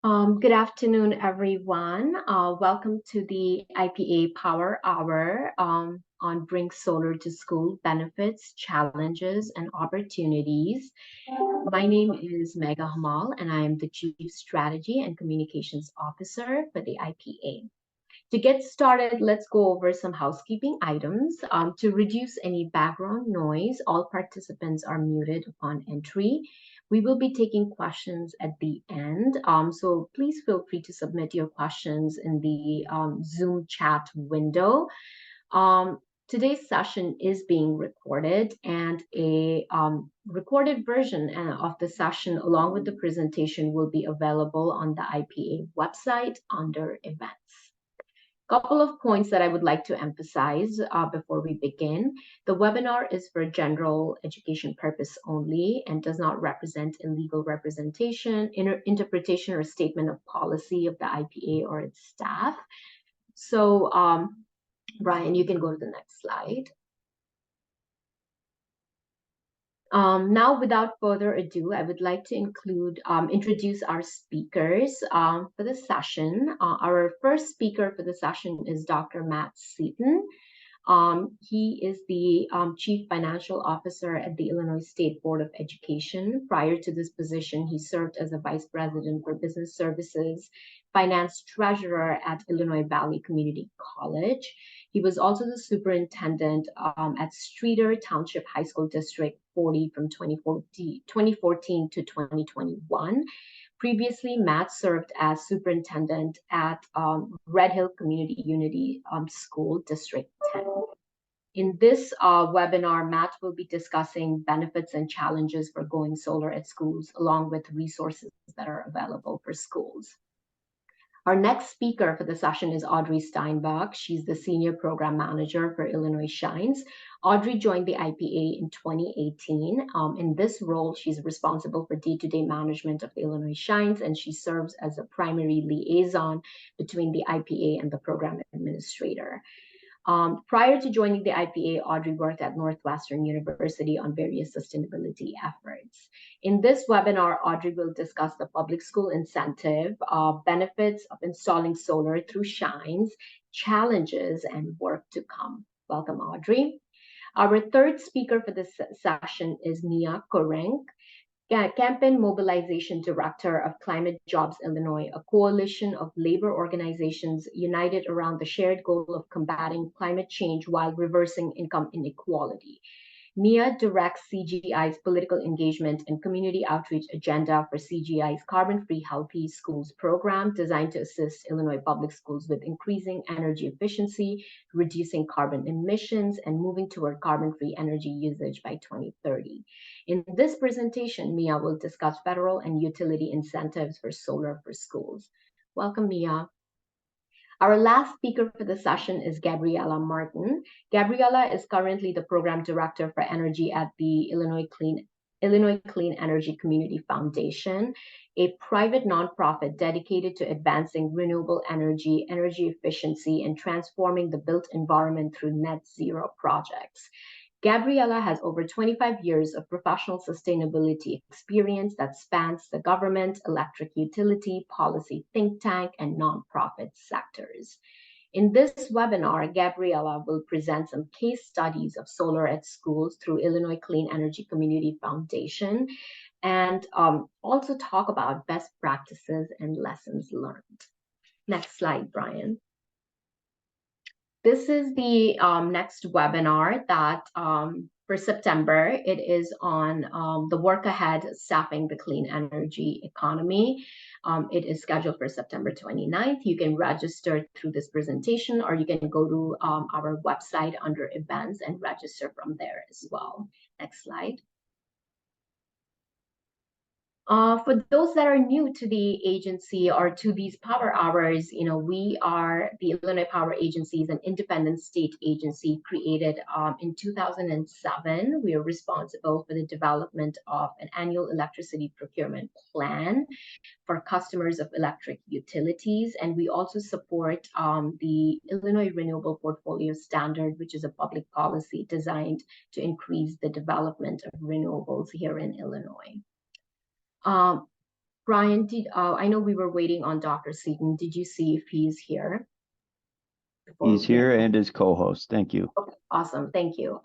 Good afternoon, everyone. Welcome to the IPA Power Hour on Bring Solar to School Benefits, Challenges, and Opportunities. My name is Megha Hamal, and I am the Chief Strategy and Communications Officer for the IPA. To get started, let's go over some housekeeping items. To reduce any background noise, all participants are muted upon entry. We will be taking questions at the end, so please feel free to submit your questions in the Zoom chat window. Today's session is being recorded, and a recorded version of the session along with the presentation will be available on the IPA website under events. Couple of points that I would like to emphasize before we begin. The webinar is for general education purpose only and does not represent a legal representation, interpretation, or statement of policy of the IPA or its staff. So, Brian, you can go to the next slide. Now, without further ado, I would like to introduce our speakers for the session. Our first speaker for the session is Dr. Matt Seaton. He is the Chief Financial Officer at the Illinois State Board of Education. Prior to this position, he served as a Vice President for Business Services, Finance Treasurer at Illinois Valley Community College. He was also the superintendent at Streator Township High School District 40 from 2014 to 2021. Previously, Matt served as superintendent at Red Hill Community Unity School District 10. In this webinar, Matt will be discussing benefits and challenges for going solar at schools, along with resources that are available for schools. Our next speaker for the session is Audrey Steinbach. She's the Senior Program Manager for Illinois Shines. Audrey joined the IPA in 2018. In this role, she's responsible for day-to-day management of the Illinois Shines, and she serves as a primary liaison between the IPA and the program administrator. Prior to joining the IPA, Audrey worked at Northwestern University on various sustainability efforts. In this webinar, Audrey will discuss the public school incentive, benefits of installing solar through Shines, challenges, and work to come. Welcome, Audrey. Our third speaker for this session is Nia Korenk, Campaign Mobilization Director of Climate Jobs Illinois, a coalition of labor organizations united around the shared goal of combating climate change while reversing income inequality. Nia directs CGI's political engagement and community outreach agenda for CGI's Carbon-Free Healthy Schools program, designed to assist Illinois public schools with increasing energy efficiency, reducing carbon emissions, and moving toward carbon-free energy usage by 2030. In this presentation, Mia will discuss federal and utility incentives for solar for schools. Welcome, Mia. Our last speaker for the session is Gabriella Martin. Gabriella is currently the Program Director for Energy at the Illinois Clean Energy Community Foundation, a private nonprofit dedicated to advancing renewable energy, energy efficiency, and transforming the built environment through net zero projects. Gabriella has over 25 years of professional sustainability experience that spans the government, electric utility, policy think tank, and nonprofit sectors. In this webinar, Gabriella will present some case studies of solar at schools through Illinois Clean Energy Community Foundation, and also talk about best practices and lessons learned. Next slide, Brian. This is the next webinar that for September. It is on the work ahead, staffing the clean energy economy. It is scheduled for September 29th. You can register through this presentation, or you can go to our website under events and register from there as well. Next slide. For those that are new to the agency or to these power hours, we are the Illinois Power Agency, is an independent state agency created in 2007. We are responsible for the development of an annual electricity procurement plan for customers of electric utilities. And we also support the Illinois Renewable Portfolio Standard, which is a public policy designed to increase the development of renewables here in Illinois. Brian, I know we were waiting on Dr. Seaton. Did you see if he's here? He's here and his co-host. Thank you. Okay, awesome. Thank you.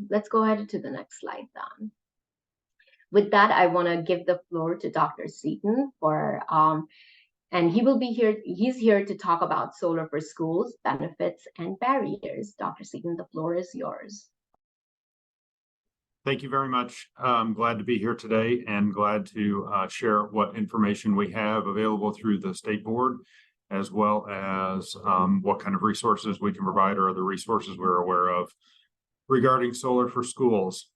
Let's go ahead to the next slide then. With that, I want to give the floor to Dr. Seaton and he will be here. He's here to talk about solar for schools, benefits, and barriers. Dr. Seaton, the floor is yours. Thank you very much. I'm glad to be here today and glad to share what information we have available through the state board, as well as what kind of resources we can provide or other resources we're aware of regarding solar for schools.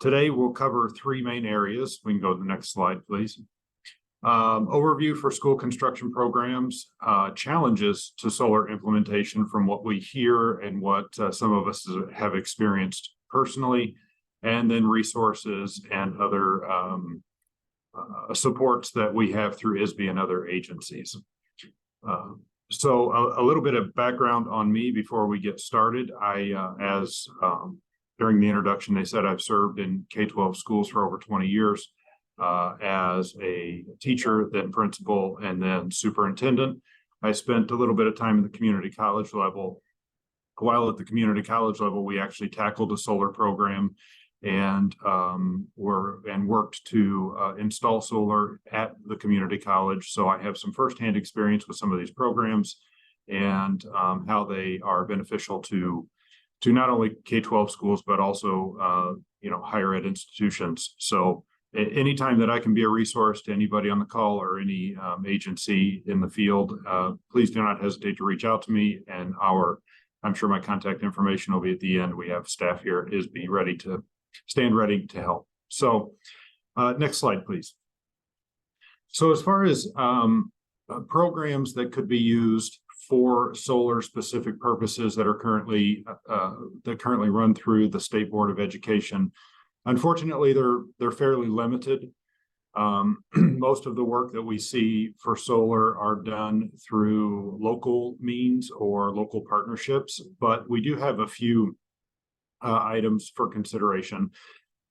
Today, we'll cover three main areas. We can go to the next slide, please. Overview for school construction programs, challenges to solar implementation from what we hear and what some of us have experienced personally, and then resources and other supports that we have through ISB and other agencies. So a little bit of background on me before we get started. During the introduction, they said I've served in K-12 schools for over 20 years as a teacher, then principal, and then superintendent. I spent a little bit of time in the community college level. While at the community college level, we actually tackled a solar program and worked to install solar at the community college. So I have some firsthand experience with some of these programs and how they are beneficial to not only K-12 schools, but also higher ed institutions. So anytime that I can be a resource to anybody on the call or any agency in the field, please do not hesitate to reach out to me. And I'm sure my contact information will be at the end. We have staff here at ISB ready to help. So next slide, please. So as far as programs that could be used for solar specific purposes that are currently run through the State Board of Education, unfortunately, they're fairly limited. Most of the work that we see for solar are done through local means or local partnerships, but we do have a few items for consideration.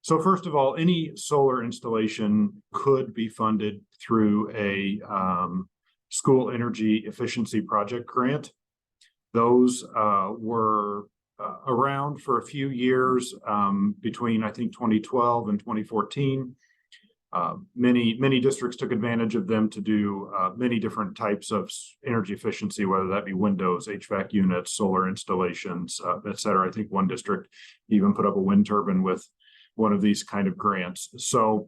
So first of all, any solar installation could be funded through a school energy efficiency project grant. Those were around for a few years between, I think, 2012 and 2014. Many districts took advantage of them to do many different types of energy efficiency, whether that be windows, HVAC units, solar installations, et cetera. I think one district even put up a wind turbine with one of these kind of grants. So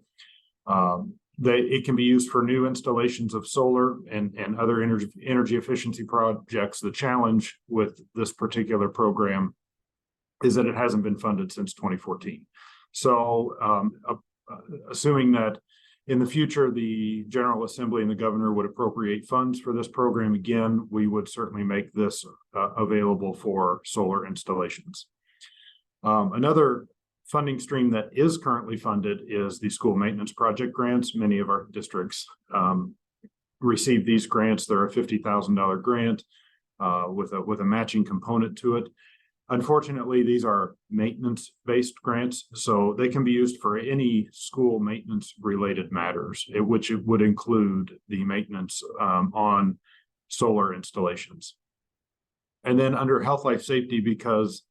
it can be used for new installations of solar and other energy efficiency projects. The challenge with this particular program is that it hasn't been funded since 2014. So assuming that in the future, the General Assembly and the governor would appropriate funds for this program again, we would certainly make this available for solar installations. Another funding stream that is currently funded is the school maintenance project grants. Many of our districts receive these grants. They're a $50,000 grant with a matching component to it. Unfortunately, these are maintenance-based grants, so they can be used for any school maintenance-related matters, which would include the maintenance on solar installations. And then under health, life, safety, because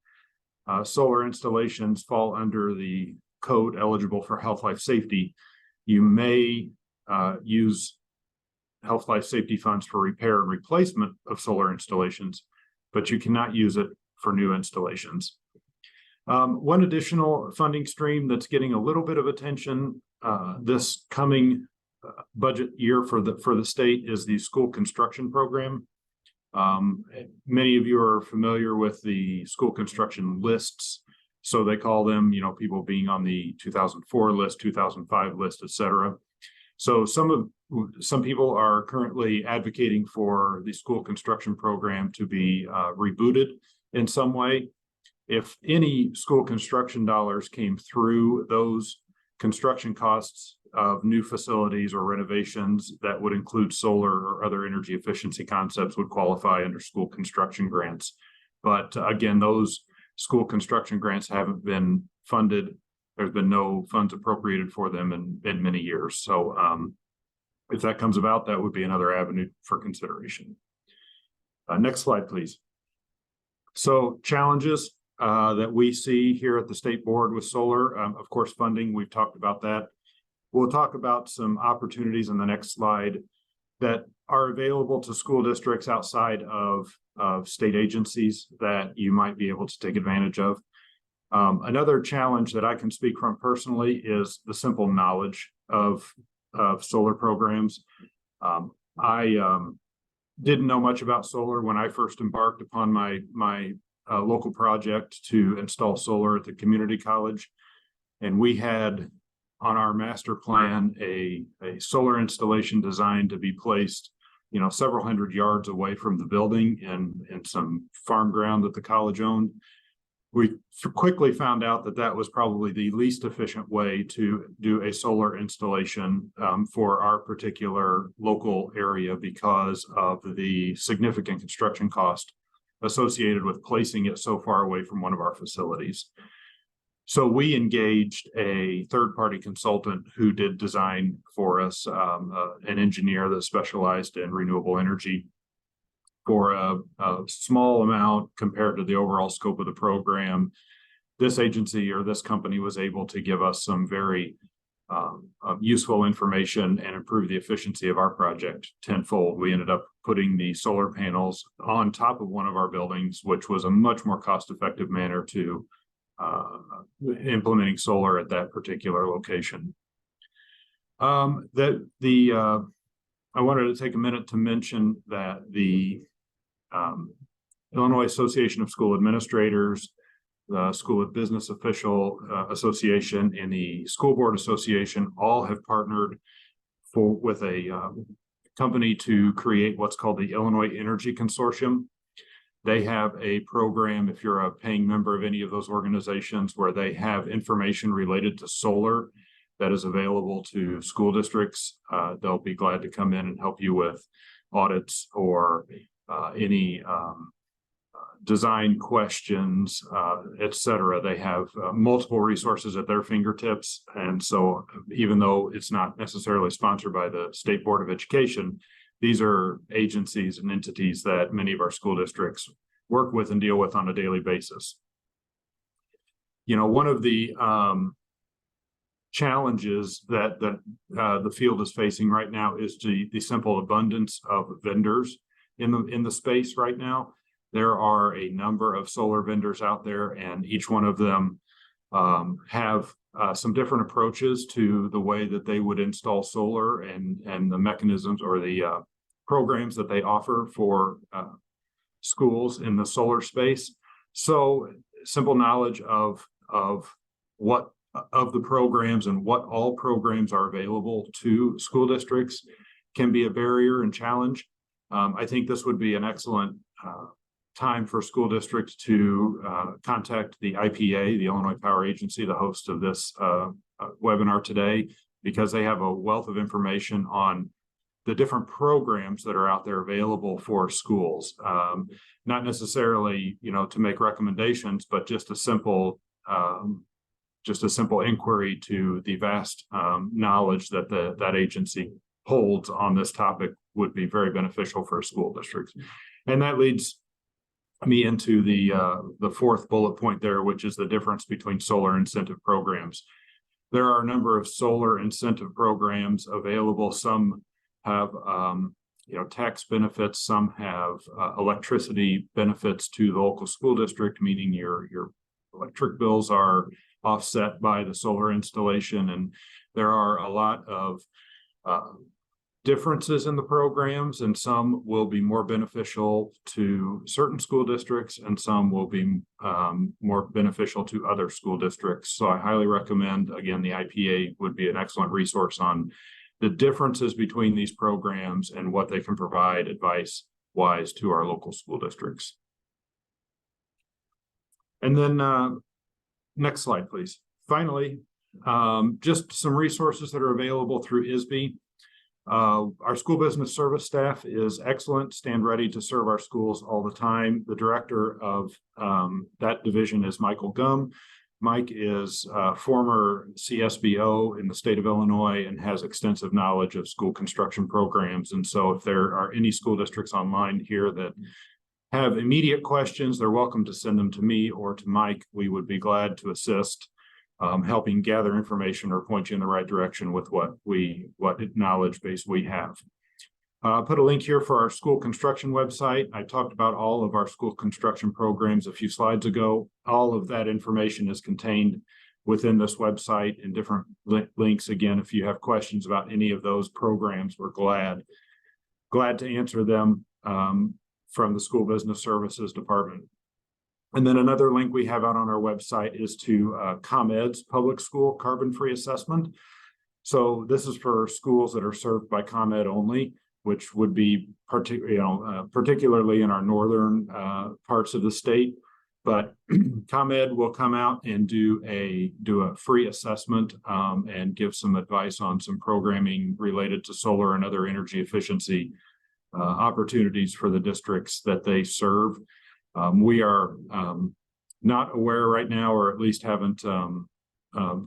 solar installations fall under the code eligible for health, life, safety, you may use health, life, safety funds for repair and replacement of solar installations, but you cannot use it for new installations. One additional funding stream that's getting a little bit of attention this coming budget year for the state is the school construction program. Many of you are familiar with the school construction lists. So they call them, people being on the 2004 list, 2005 list, et cetera. So some people are currently advocating for the school construction program to be rebooted in some way. If any school construction dollars came through, those construction costs of new facilities or renovations that would include solar or other energy efficiency concepts would qualify under school construction grants. But again, those school construction grants haven't been funded. There's been no funds appropriated for them in many years. So if that comes about, that would be another avenue for consideration. Next slide, please. So challenges that we see here at the state board with solar, of course, funding, we've talked about that. We'll talk about some opportunities in the next slide that are available to school districts outside of state agencies that you might be able to take advantage of. Another challenge that I can speak from personally is the simple knowledge of solar programs. I didn't know much about solar when I first embarked upon my local project to install solar at the community college. And we had on our master plan a solar installation designed to be placed, you know, several hundred yards away from the building in some farm ground that the college owned. We quickly found out that that was probably the least efficient way to do a solar installation for our particular local area because of the significant construction cost associated with placing it so far away from one of our facilities. So we engaged a third-party consultant who did design for us, an engineer that specialized in renewable energy, for a small amount compared to the overall scope of the program. This agency or this company was able to give us some very useful information and improve the efficiency of our project tenfold. We ended up putting the solar panels on top of one of our buildings, which was a much more cost-effective manner to implementing solar at that particular location. I wanted to take a minute to mention that the Illinois Association of School Administrators, the School of Business Official Association, and the School Board Association all have partnered with a company to create what's called the Illinois Energy Consortium. They have a program, if you're a paying member of any of those organizations, where they have information related to solar that is available to school districts. They'll be glad to come in and help you with audits or any design questions, etc. They have multiple resources at their fingertips. And so even though it's not necessarily sponsored by the State Board of Education, these are agencies and entities that many of our school districts work with and deal with on a daily basis. You know, one of the challenges that the field is facing right now is the simple abundance of vendors in the space right now. There are a number of solar vendors out there, and each one of them have some different approaches to the way that they would install solar and the mechanisms or the programs that they offer for schools in the solar space. So simple knowledge of what of the programs and what all programs are available to school districts can be a barrier and challenge. I think this would be an excellent time for school districts to contact the IPA, the Illinois Power Agency, the host of this webinar today, because they have a wealth of information on the different programs that are out there available for schools. Not necessarily, you know, to make recommendations, but just a simple inquiry to the vast knowledge that that agency holds on this topic would be very beneficial for school districts. And that leads me into the fourth bullet point there, which is the difference between solar incentive programs. There are a number of solar incentive programs available. Some have tax benefits, some have electricity benefits to the local school district, meaning your electric bills are offset by the solar installation. And there are a lot of differences in the programs, and some will be more beneficial to certain school districts and some will be more beneficial to other school districts. So I highly recommend, again, the IPA would be an excellent resource on the differences between these programs and what they can provide advice-wise to our local school districts. And then next slide, please. Finally, just some resources that are available through ISB. Our school business service staff is excellent, stand ready to serve our schools all the time. The director of that division is Michael Gum. Mike is a former CSBO in the state of Illinois and has extensive knowledge of school construction programs. And so if there are any school districts online here that have immediate questions, they're welcome to send them to me or to Mike. We would be glad to assist, helping gather information or point you in the right direction with what knowledge base we have. Put a link here for our school construction website. I talked about all of our school construction programs a few slides ago. All of that information is contained within this website and different links. Again, if you have questions about any of those programs, we're glad to answer them from the School Business Services Department. And then another link we have out on our website is to ComEd's public school carbon-free assessment. So this is for schools that are served by ComEd only, which would be particularly in our northern parts of the state. But ComEd will come out and do a free assessment and give some advice on some programming related to solar and other energy efficiency opportunities for the districts that they serve. We are not aware right now, or at least haven't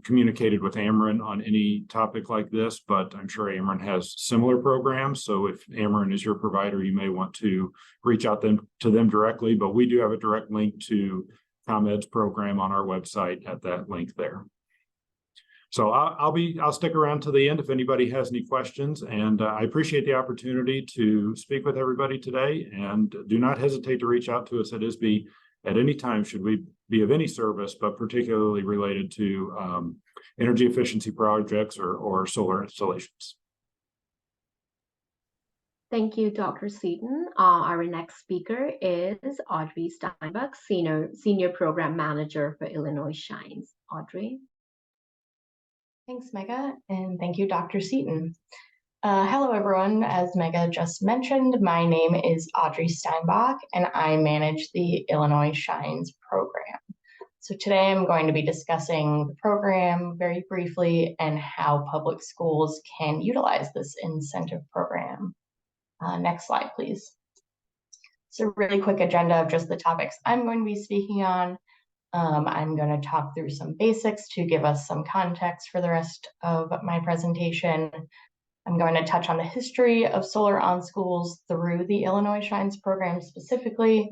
communicated with Ameren on any topic like this, but I'm sure Ameren has similar programs. So if Ameren is your provider, you may want to reach out to them directly, but we do have a direct link to ComEd's program on our website at that link there. So I'll stick around to the end if anybody has any questions, and I appreciate the opportunity to speak with everybody today, and do not hesitate to reach out to us at ISB at any time should we be of any service, but particularly related to energy efficiency projects or solar installations. Thank you, Dr. Seaton. Our next speaker is Audrey Steinbach, Senior Program Manager for Illinois Shines. Audrey. Thanks, Mega, and thank you, Dr. Seaton. Hello, everyone. As Mega just mentioned, my name is Audrey Steinbach, and I manage the Illinois Shines program. So today I'm going to be discussing the program very briefly and how public schools can utilize this incentive program. Next slide, please. So really quick agenda of just the topics I'm going to be speaking on. I'm going to talk through some basics to give us some context for the rest of my presentation. I'm going to touch on the history of solar on schools through the Illinois Shines program specifically,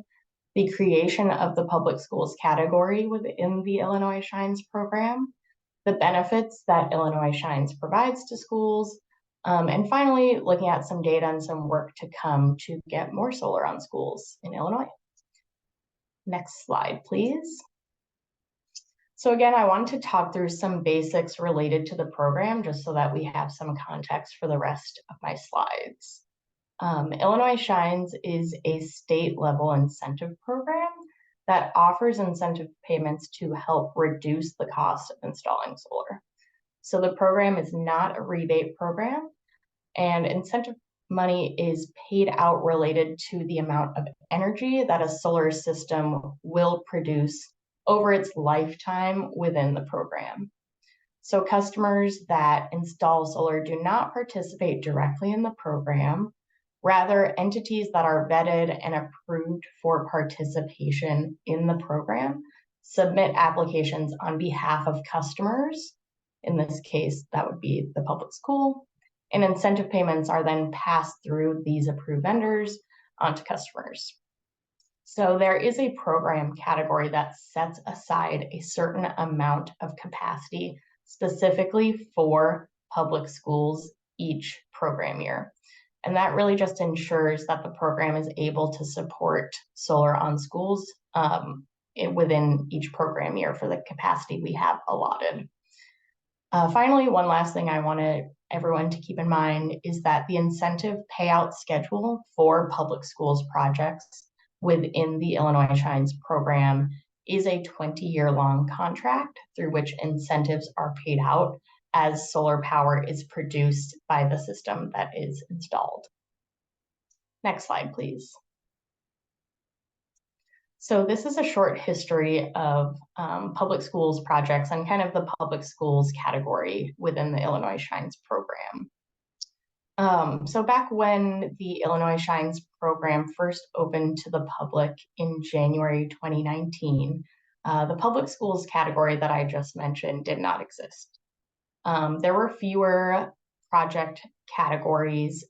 the creation of the public schools category within the Illinois Shines program, the benefits that Illinois Shines provides to schools, and finally, looking at some data and some work to come to get more solar on schools in Illinois. Next slide, please. So again, I wanted to talk through some basics related to the program just so that we have some context for the rest of my slides. Illinois Shines is a state-level incentive program that offers incentive payments to help reduce the cost of installing solar. So the program is not a rebate program, and incentive money is paid out related to the amount of energy that a solar system will produce over its lifetime within the program. So customers that install solar do not participate directly in the program. Rather, entities that are vetted and approved for participation in the program submit applications on behalf of customers. In this case, that would be the public school. And incentive payments are then passed through these approved vendors onto customers. So there is a program category that sets aside a certain amount of capacity specifically for public schools each program year. And that really just ensures that the program is able to support solar on schools within each program year for the capacity we have allotted. Finally, one last thing I wanted everyone to keep in mind is that the incentive payout schedule for public schools projects within the Illinois Shines program is a 20-year-long contract through which incentives are paid out as solar power is produced by the system that is installed. Next slide, please. So this is a short history of public schools projects and kind of the public schools category within the Illinois Shines program. So back when the Illinois Shines program first opened to the public in January 2019, the public schools category that I just mentioned did not exist. There were fewer project categories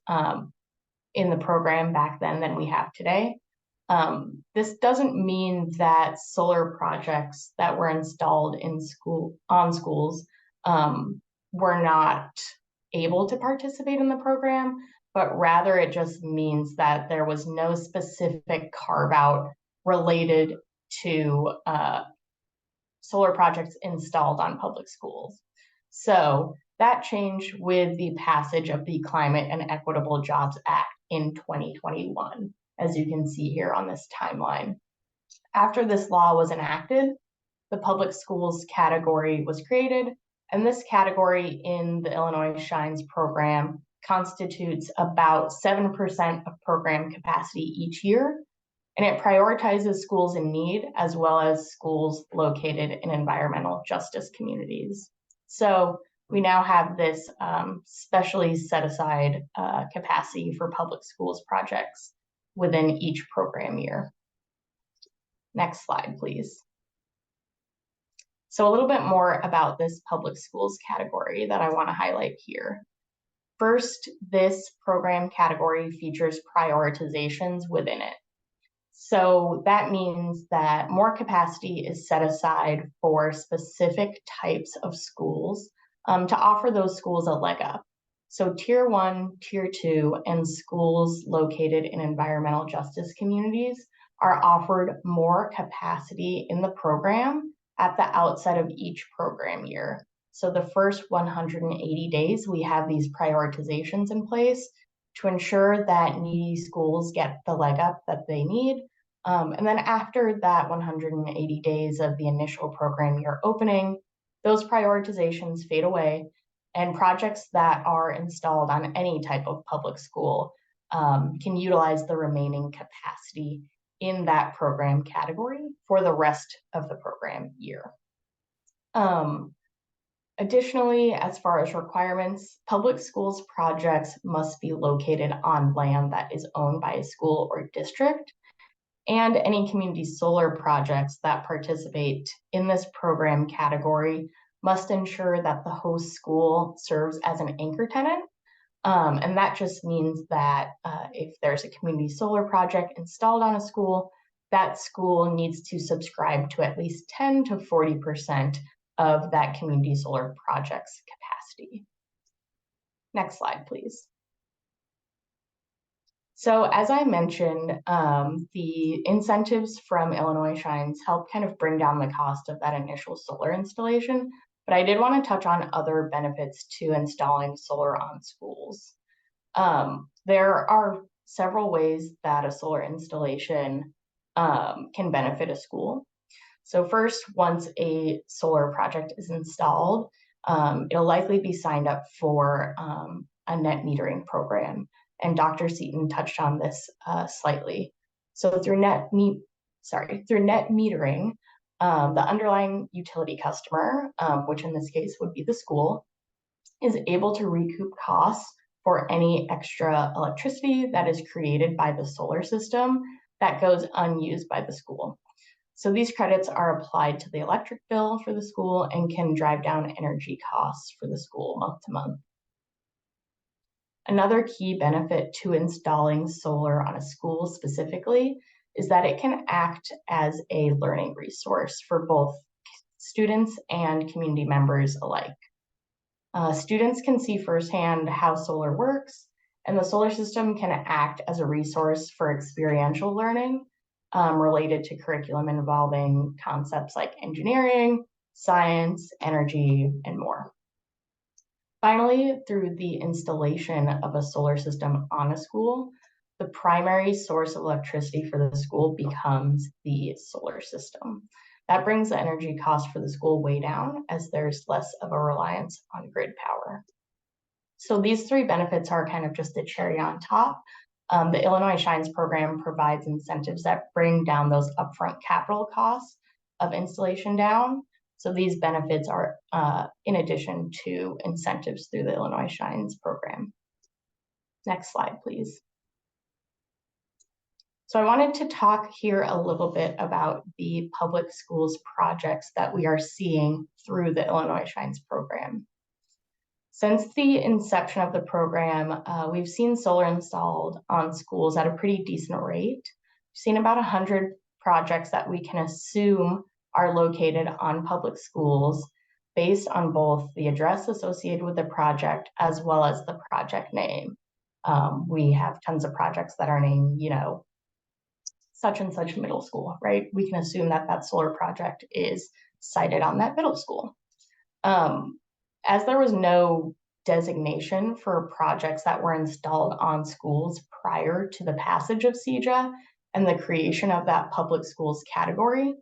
in the program back then than we have today. This doesn't mean that solar projects that were installed in schools were not able to participate in the program, but rather it just means that there was no specific carve out related to solar projects installed on public schools. So that changed with the passage of the Climate and Equitable Jobs Act in 2021, as you can see here on this timeline. After this law was enacted, the public schools category was created, and this category in the Illinois Shines program constitutes about 7% of program capacity each year, and it prioritizes schools in need as well as schools located in environmental justice communities. So we now have this specially set aside capacity for public schools projects within each program year. Next slide, please. So a little bit more about this public schools category that I want to highlight here. First, this program category features prioritizations within it. So that means that more capacity is set aside for specific types of schools to offer those schools a leg up. So Tier 1, Tier 2, and schools located in environmental justice communities are offered more capacity in the program at the outset of each program year. So the first 180 days, we have these prioritizations in place to ensure that needy schools get the leg up that they need. And then after that 180 days of the initial program year opening, those prioritizations fade away, and projects that are installed on any type of public school can utilize the remaining capacity in that program category for the rest of the program year. Additionally, as far as requirements, public schools projects must be located on land that is owned by a school or district, and any community solar projects that participate in this program category must ensure that the host school serves as an anchor tenant. And that just means that if there's a community solar project installed on a school, that school needs to subscribe to at least 10 to 40% of that community solar project's capacity. Next slide, please. So as I mentioned, the incentives from Illinois Shines help kind of bring down the cost of that initial solar installation, but I did want to touch on other benefits to installing solar on schools. There are several ways that a solar installation can benefit a school. So first, once a solar project is installed, it'll likely be signed up for a net metering program. And Dr. Seaton touched on this slightly. So through net metering, the underlying utility customer, which in this case would be the school, is able to recoup costs for any extra electricity that is created by the solar system that goes unused by the school. So these credits are applied to the electric bill for the school and can drive down energy costs for the school month to month. Another key benefit to installing solar on a school specifically is that it can act as a learning resource for both students and community members alike. Students can see firsthand how solar works, and the solar system can act as a resource for experiential learning related to curriculum involving concepts like engineering, science, energy, and more. Finally, through the installation of a solar system on a school, the primary source of electricity for the school becomes the solar system. That brings the energy cost for the school way down as there's less of a reliance on grid power. So these three benefits are kind of just the cherry on top. The Illinois Shines program provides incentives that bring down those upfront capital costs of installation down. So these benefits are in addition to incentives through the Illinois Shines program. Next slide, please. So I wanted to talk here a little bit about the public schools projects that we are seeing through the Illinois Shines program. Since the inception of the program, we've seen solar installed on schools at a pretty decent rate. We've seen about 100 projects that we can assume are located on public schools based on both the address associated with the project as well as the project name. We have tons of projects that are named, such and such middle school, right? We can assume that that solar project is sited on that middle school. As there was no designation for projects that were installed on schools prior to the passage of CEJA and the creation of that public schools category,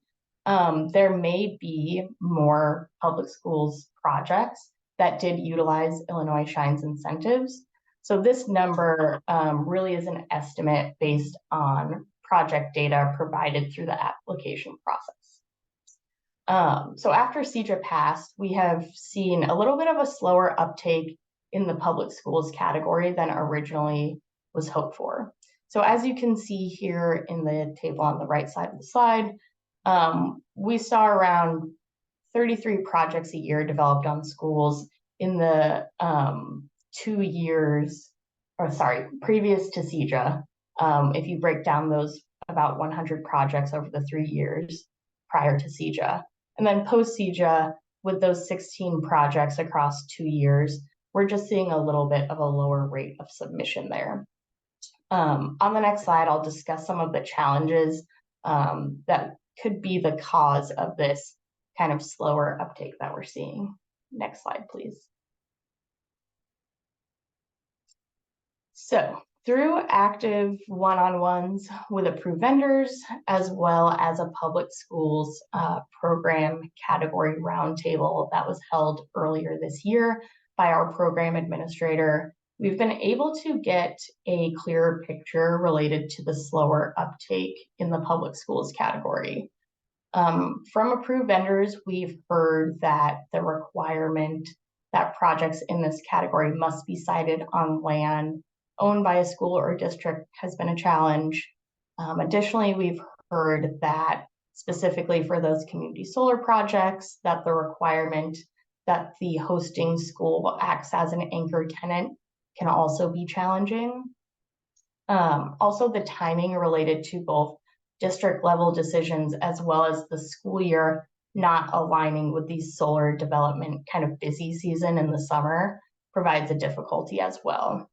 there may be more public schools projects that did utilize Illinois Shines incentives. So this number really is an estimate based on project data provided through the application process. So after CEJA passed, we have seen a little bit of a slower uptake in the public schools category than originally was hoped for. So as you can see here in the table on the right side of the slide, we saw around 33 projects a year developed on schools in the 2 years, previous to CEJA. If you break down those about 100 projects over the 3 years prior to CEJA. And then post CEJA, with those 16 projects across 2 years, we're just seeing a little bit of a lower rate of submission there. On the next slide, I'll discuss some of the challenges that could be the cause of this kind of slower uptake that we're seeing. Next slide, please. So through active one-on-ones with approved vendors, as well as a public schools program category roundtable that was held earlier this year by our program administrator, we've been able to get a clearer picture related to the slower uptake in the public schools category. From approved vendors, we've heard that the requirement that projects in this category must be sited on land owned by a school or district has been a challenge. Additionally, we've heard that specifically for those community solar projects, that the requirement that the hosting school acts as an anchor tenant can also be challenging. Also, the timing related to both district level decisions as well as the school year not aligning with the solar development kind of busy season in the summer provides a difficulty as well.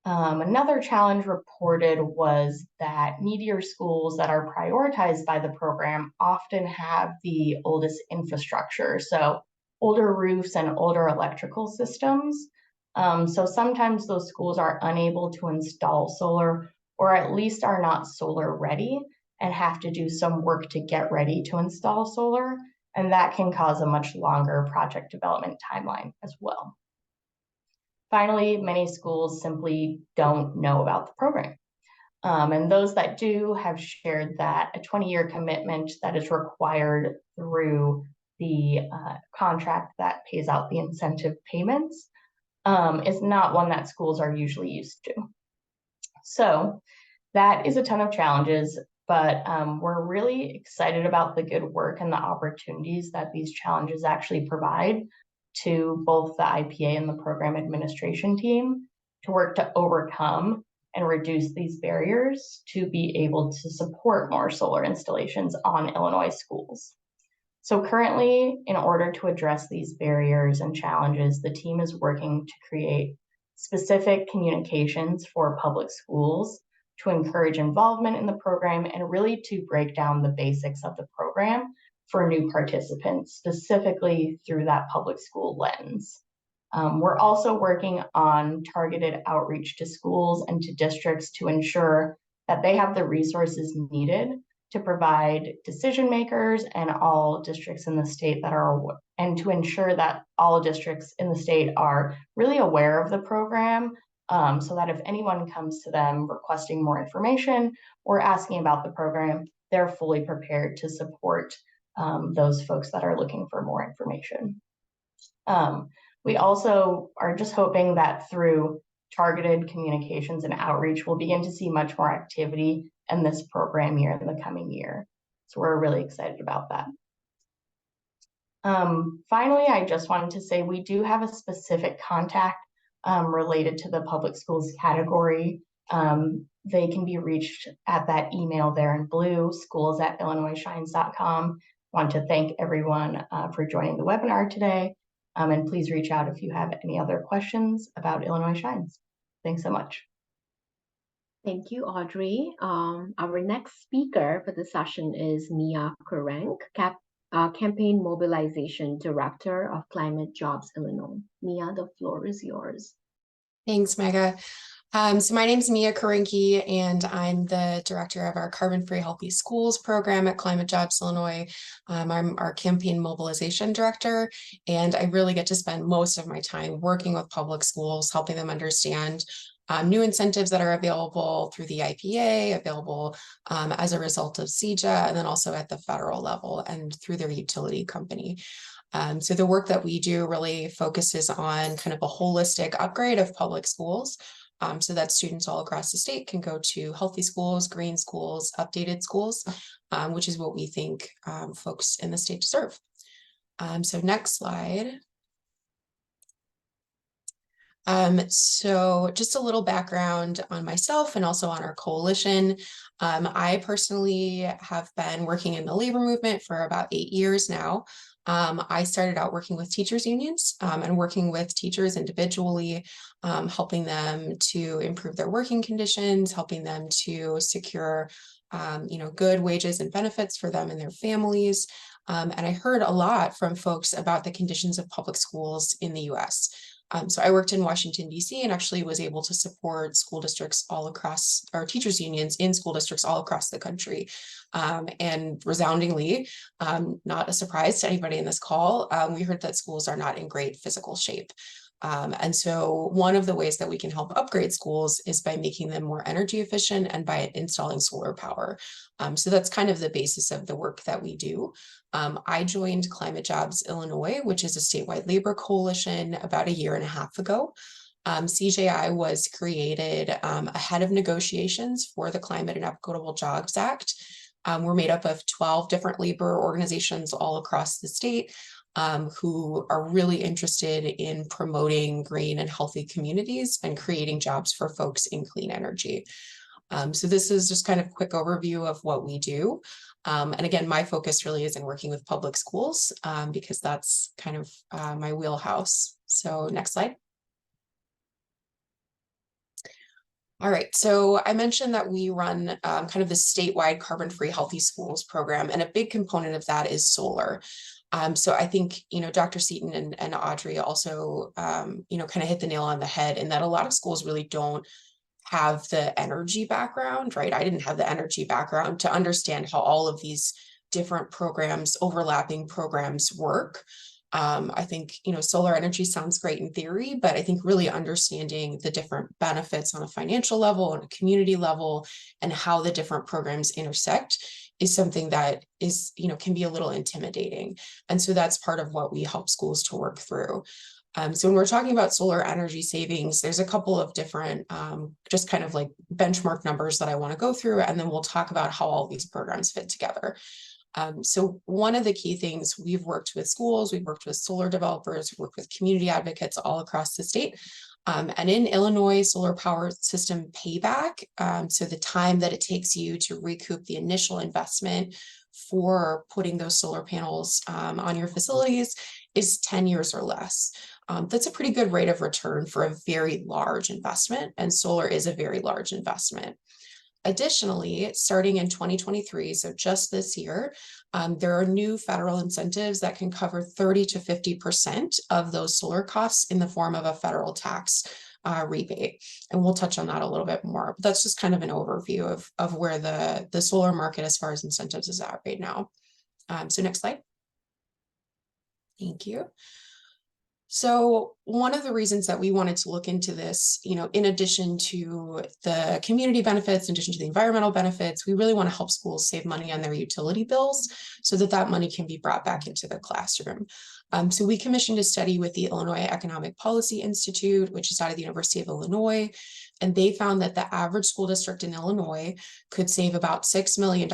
Another challenge reported was that needier schools that are prioritized by the program often have the oldest infrastructure, so older roofs and older electrical systems. So sometimes those schools are unable to install solar, or at least are not solar ready and have to do some work to get ready to install solar, and that can cause a much longer project development timeline as well. Finally, many schools simply don't know about the program. And those that do have shared that a 20-year commitment that is required through the contract that pays out the incentive payments is not one that schools are usually used to. So that is a ton of challenges, but we're really excited about the good work and the opportunities that these challenges actually provide to both the IPA and the program administration team to work to overcome and reduce these barriers to be able to support more solar installations on Illinois schools. So currently, in order to address these barriers and challenges, the team is working to create specific communications for public schools to encourage involvement in the program and really to break down the basics of the program for new participants, specifically through that public school lens. We're also working on targeted outreach to schools and to districts to ensure that they have the resources needed to provide decision makers and all districts in the state and to ensure that all districts in the state are really aware of the program, so that if anyone comes to them requesting more information or asking about the program, they're fully prepared to support those folks that are looking for more information. We also are just hoping that through targeted communications and outreach, we'll begin to see much more activity in this program year in the coming year. So we're really excited about that. Finally, I just wanted to say we do have a specific contact related to the public schools category. They can be reached at that email there in blue, schools@illinoisshines.com. Want to thank everyone for joining the webinar today. And please reach out if you have any other questions about Illinois Shines. Thanks so much. Thank you, Audrey. Our next speaker for the session is Mia Kurenk, Campaign Mobilization Director of Climate Jobs Illinois. Mia, the floor is yours. Thanks, Mega. So my name is Mia Karinke, and I'm the director of our Carbon Free Healthy Schools program at Climate Jobs Illinois. I'm our campaign mobilization director, and I really get to spend most of my time working with public schools, helping them understand new incentives that are available through the IPA, available as a result of CEJA, and then also at the federal level and through their utility company. So the work that we do really focuses on kind of a holistic upgrade of public schools, so that students all across the state can go to healthy schools, green schools, updated schools, which is what we think folks in the state deserve. So next slide. So just a little background on myself and also on our coalition. I personally have been working in the labor movement for about 8 years now. I started out working with teachers unions and working with teachers individually, helping them to improve their working conditions, helping them to secure good wages and benefits for them and their families. And I heard a lot from folks about the conditions of public schools in the US. So I worked in Washington, D.C. and actually was able to support school districts all across, or teachers unions in school districts all across the country. And resoundingly, not a surprise to anybody in this call, we heard that schools are not in great physical shape. And so one of the ways that we can help upgrade schools is by making them more energy efficient and by installing solar power. So that's kind of the basis of the work that we do. I joined Climate Jobs Illinois, which is a statewide labor coalition, about 1.5 years ago. CJI was created ahead of negotiations for the Climate and Equitable Jobs Act. We're made up of 12 different labor organizations all across the state who are really interested in promoting green and healthy communities and creating jobs for folks in clean energy. So this is just kind of a quick overview of what we do. And again, my focus really is in working with public schools because that's kind of my wheelhouse. So next slide. All right, so I mentioned that we run kind of the statewide carbon-free healthy schools program, and a big component of that is solar. So I think, Dr. Seaton and Audrey also, kind of hit the nail on the head in that a lot of schools really don't have the energy background, right? I didn't have the energy background to understand how all of these different programs, overlapping programs work. I think, solar energy sounds great in theory, but I think really understanding the different benefits on a financial level, on a community level, and how the different programs intersect is something that is, can be a little intimidating. And so that's part of what we help schools to work through. So when we're talking about solar energy savings, there's a couple of different, just kind of like benchmark numbers that I want to go through, and then we'll talk about how all these programs fit together. So one of the key things, we've worked with schools, we've worked with solar developers, we've worked with community advocates all across the state. And in Illinois, solar power system payback, so the time that it takes you to recoup the initial investment for putting those solar panels on your facilities is 10 years or less. That's a pretty good rate of return for a very large investment, and solar is a very large investment. Additionally, starting in 2023, so just this year, there are new federal incentives that can cover 30 to 50% of those solar costs in the form of a federal tax rebate. And we'll touch on that a little bit more, but that's just kind of an overview of where the solar market as far as incentives is at right now. So next slide. Thank you. So one of the reasons that we wanted to look into this, in addition to the community benefits, in addition to the environmental benefits, we really want to help schools save money on their utility bills so that that money can be brought back into the classroom. So we commissioned a study with the Illinois Economic Policy Institute, which is out of the University of Illinois. And they found that the average school district in Illinois could save about $6 million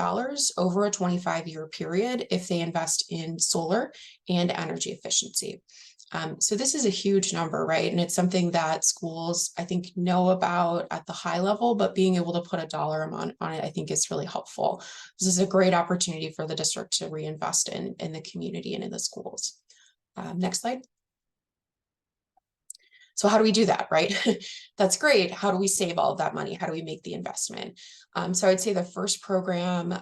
over a 25-year period if they invest in solar and energy efficiency. So this is a huge number, right? And it's something that schools, I think, know about at the high level, but being able to put a dollar amount on it, I think is really helpful. This is a great opportunity for the district to reinvest in the community and in the schools. Next slide. So how do we do that, right? That's great. How do we save all of that money? How do we make the investment? So I'd say the first program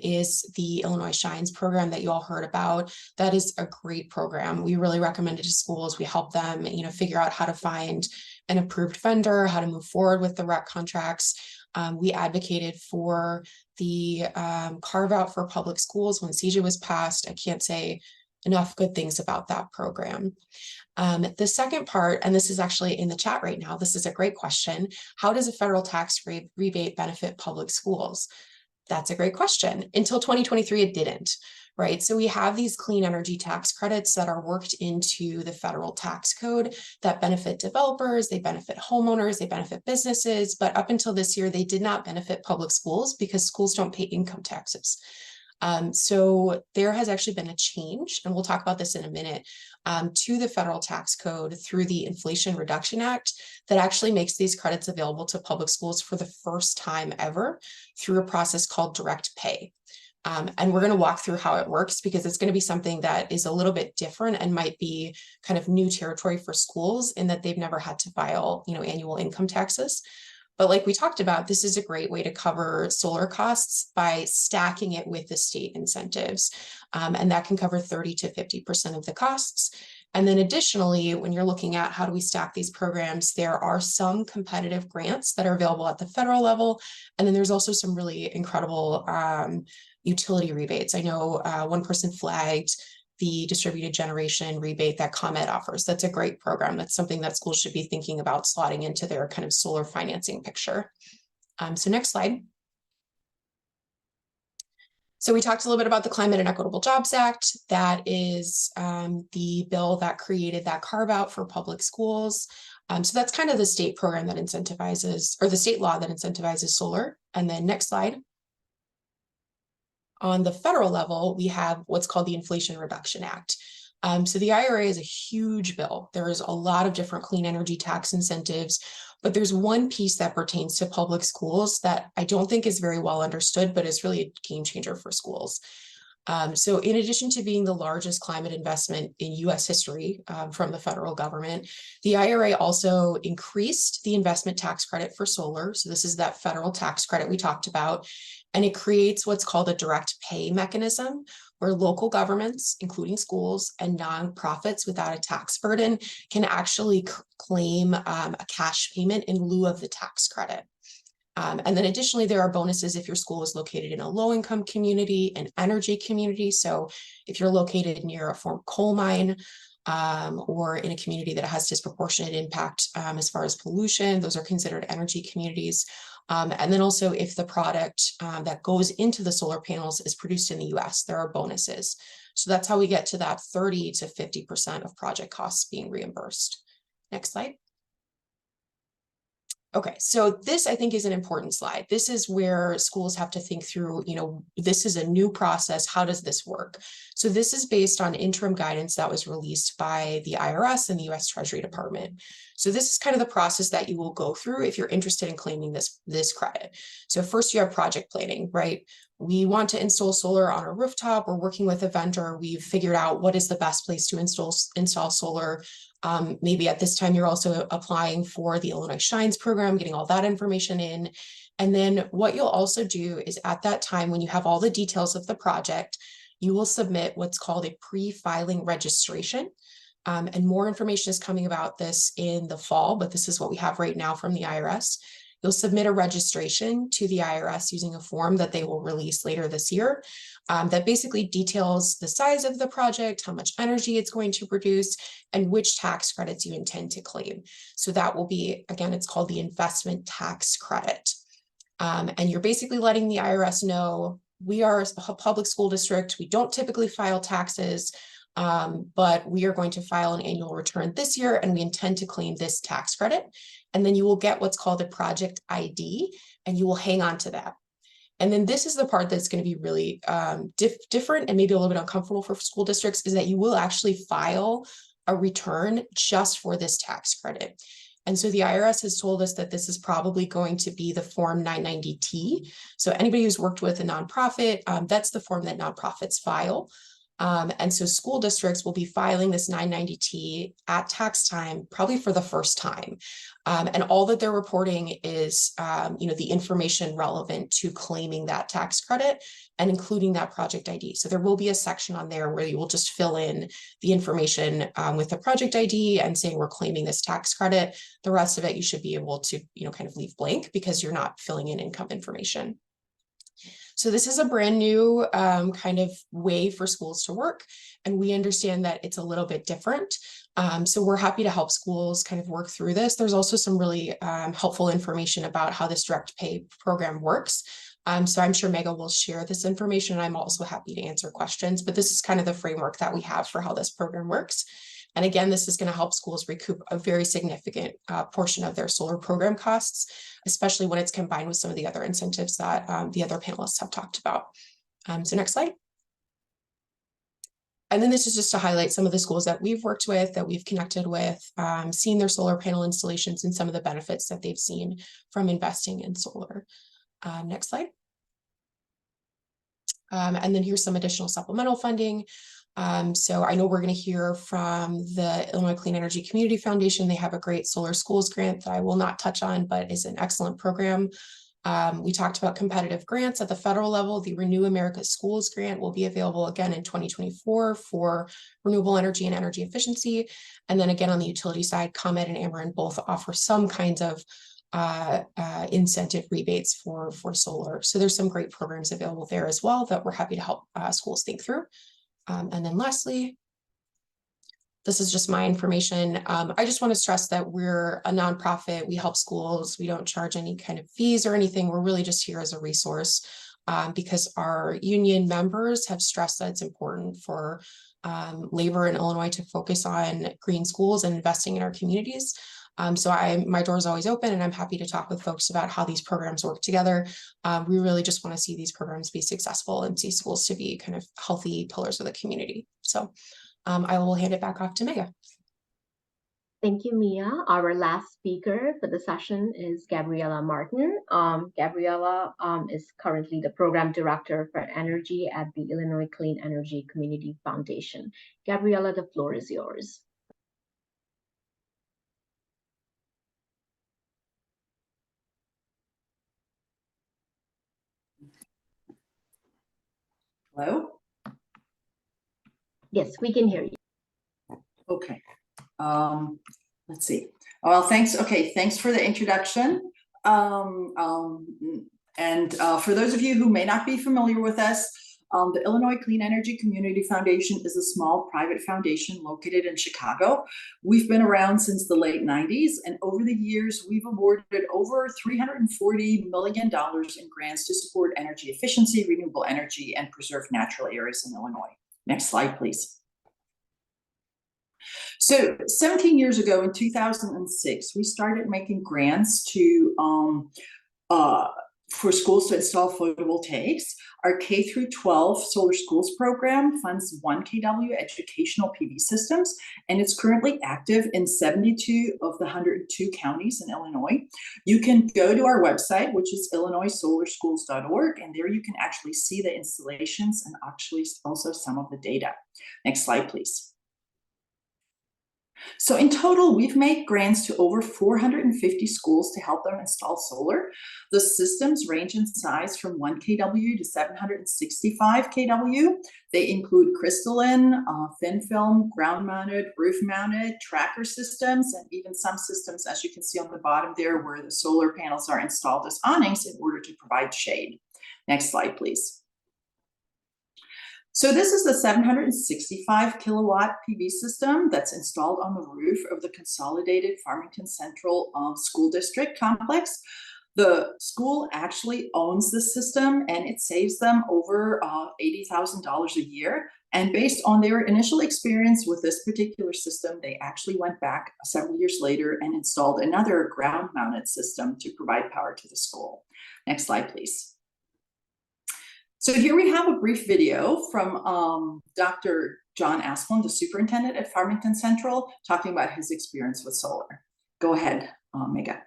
is the Illinois Shines program that you all heard about. That is a great program. We really recommend it to schools. We help them, figure out how to find an approved vendor, how to move forward with the REC contracts. We advocated for the carve out for public schools when CEJA was passed. I can't say enough good things about that program. The second part, and this is actually in the chat right now, this is a great question. How does a federal tax rebate benefit public schools? That's a great question. Until 2023, it didn't, right? So we have these clean energy tax credits that are worked into the federal tax code that benefit developers, they benefit homeowners, they benefit businesses, but up until this year, they did not benefit public schools because schools don't pay income taxes. So there has actually been a change, and we'll talk about this in a minute, to the federal tax code through the Inflation Reduction Act that actually makes these credits available to public schools for the first time ever through a process called direct pay. And we're going to walk through how it works because it's going to be something that is a little bit different and might be kind of new territory for schools in that they've never had to file, annual income taxes. But like we talked about, this is a great way to cover solar costs by stacking it with the state incentives. And that can cover 30 to 50% of the costs. And then additionally, when you're looking at how do we stack these programs, there are some competitive grants that are available at the federal level. And then there's also some really incredible utility rebates. I know one person flagged the distributed generation rebate that ComEd offers. That's a great program. That's something that schools should be thinking about slotting into their kind of solar financing picture. So next slide. So we talked a little bit about the Climate and Equitable Jobs Act. That is the bill that created that carve out for public schools. So that's kind of the state program that incentivizes, or the state law that incentivizes solar. And then next slide. On the federal level, we have what's called the Inflation Reduction Act. So the IRA is a huge bill. There is a lot of different clean energy tax incentives, but there's one piece that pertains to public schools that I don't think is very well understood, but is really a game changer for schools. So in addition to being the largest climate investment in US history from the federal government, the IRA also increased the investment tax credit for solar. So this is that federal tax credit we talked about. And it creates what's called a direct pay mechanism where local governments, including schools and nonprofits without a tax burden, can actually claim a cash payment in lieu of the tax credit. And then additionally, there are bonuses if your school is located in a low-income community, an energy community. So if you're located near a former coal mine, or in a community that has disproportionate impact as far as pollution, those are considered energy communities. And then also if the product that goes into the solar panels is produced in the US, there are bonuses. So that's how we get to that 30 to 50% of project costs being reimbursed. Next slide. Okay, so this I think is an important slide. This is where schools have to think through, this is a new process. How does this work? So this is based on interim guidance that was released by the IRS and the US Treasury Department. So this is kind of the process that you will go through if you're interested in claiming this credit. So first you have project planning, right? We want to install solar on a rooftop. We're working with a vendor. We've figured out what is the best place to install solar. Maybe at this time, you're also applying for the Illinois Shines program, getting all that information in. And then what you'll also do is at that time, when you have all the details of the project, you will submit what's called a pre-filing registration. And more information is coming about this in the fall, but this is what we have right now from the IRS. You'll submit a registration to the IRS using a form that they will release later this year that basically details the size of the project, how much energy it's going to produce, and which tax credits you intend to claim. So that will be, again, it's called the investment tax credit. And you're basically letting the IRS know, we are a public school district. We don't typically file taxes, but we are going to file an annual return this year, and we intend to claim this tax credit. And then you will get what's called a project ID, and you will hang on to that. And then this is the part that's going to be really different and maybe a little bit uncomfortable for school districts, is that you will actually file a return just for this tax credit. And so the IRS has told us that this is probably going to be the Form 990T. So anybody who's worked with a nonprofit, that's the form that nonprofits file. And so school districts will be filing this 990T at tax time, probably for the first time. And all that they're reporting is, the information relevant to claiming that tax credit and including that project ID. So there will be a section on there where you will just fill in the information with the project ID and saying we're claiming this tax credit. The rest of it, you should be able to, kind of leave blank because you're not filling in income information. So this is a brand new kind of way for schools to work, and we understand that it's a little bit different. So we're happy to help schools kind of work through this. There's also some really helpful information about how this direct pay program works. So I'm sure Megha will share this information, and I'm also happy to answer questions, but this is kind of the framework that we have for how this program works. And again, this is going to help schools recoup a very significant portion of their solar program costs, especially when it's combined with some of the other incentives that the other panelists have talked about. So next slide. And then this is just to highlight some of the schools that we've worked with, that we've connected with, seen their solar panel installations and some of the benefits that they've seen from investing in solar. Next slide. And then here's some additional supplemental funding. So I know we're going to hear from the Illinois Clean Energy Community Foundation. They have a great solar schools grant that I will not touch on, but is an excellent program. We talked about competitive grants at the federal level. The Renew America Schools grant will be available again in 2024 for renewable energy and energy efficiency. And then again, on the utility side, ComEd and Ameren both offer some kinds of incentive rebates for solar. So there's some great programs available there as well that we're happy to help schools think through. And then lastly, this is just my information. I just want to stress that we're a nonprofit. We help schools. We don't charge any kind of fees or anything. We're really just here as a resource because our union members have stressed that it's important for labor in Illinois to focus on green schools and investing in our communities. So my door is always open, and I'm happy to talk with folks about how these programs work together. We really just want to see these programs be successful and see schools to be kind of healthy pillars of the community. So I will hand it back off to Megha. Thank you, Mia. Our last speaker for the session is Gabriella Martin. Gabriella is currently the Program Director for Energy at the Illinois Clean Energy Community Foundation. Gabriella, the floor is yours. Hello? Yes, we can hear you. Okay. Let's see. Well, thanks. Okay, thanks for the introduction. For those of you who may not be familiar with us, the Illinois Clean Energy Community Foundation is a small private foundation located in Chicago. We've been around since the late 90s, and over the years, we've awarded over $340 million in grants to support energy efficiency, renewable energy, and preserve natural areas in Illinois. Next slide, please. So 17 years ago in 2006, we started making grants to for schools to install photovoltaics. Our K through 12 solar schools program funds 1 kW educational PV systems, and it's currently active in 72 of the 102 counties in Illinois. You can go to our website, which is illinoissolarschools.org, and there you can actually see the installations and actually also some of the data. Next slide, please. So in total, we've made grants to over 450 schools to help them install solar. The systems range in size from 1 kW to 765 kW. They include crystalline, thin film, ground mounted, roof mounted, tracker systems, and even some systems, as you can see on the bottom there, where the solar panels are installed as awnings in order to provide shade. Next slide, please. So this is the 765 kilowatt PV system that's installed on the roof of the Consolidated Farmington Central School District complex. The school actually owns this system, and it saves them over $80,000 a year. And based on their initial experience with this particular system, they actually went back several years later and installed another ground-mounted system to provide power to the school. Next slide, please. So here we have a brief video from Dr. John Asplund, the superintendent at Farmington Central, talking about his experience with solar. Go ahead, Mega.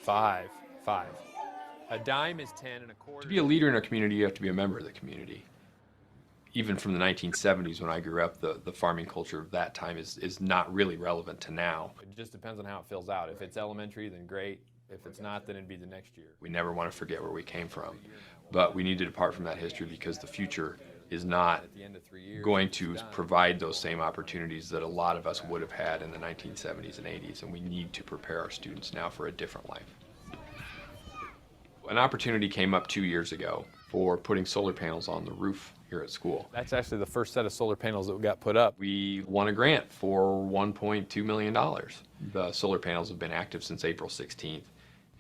Five. A dime is 10 and a quarter. To be a leader in a community, you have to be a member of the community. Even from the 1970s when I grew up, the farming culture of that time is not really relevant to now. It just depends on how it fills out. If it's elementary, then great. If it's not, then it'd be the next year. We never want to forget where we came from, but we need to depart from that history because the future is not going to provide those same opportunities that a lot of us would have had in the 1970s and 80s, and we need to prepare our students now for a different life. An opportunity came up 2 years ago for putting solar panels on the roof here at school. That's actually the first set of solar panels that got put up. We won a grant for $1.2 million. The solar panels have been active since April 16th,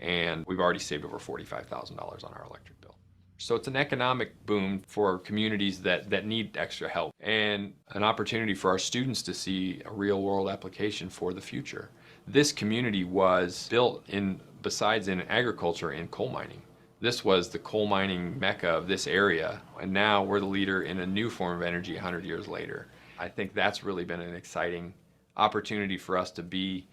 and we've already saved over $45,000 on our electric bill. So it's an economic boom for communities that need extra help, and an opportunity for our students to see a real-world application for the future. This community was built besides in agriculture, in coal mining. This was the coal mining mecca of this area, and now we're the leader in a new form of energy 100 years later. I think that's really been an exciting opportunity for us to be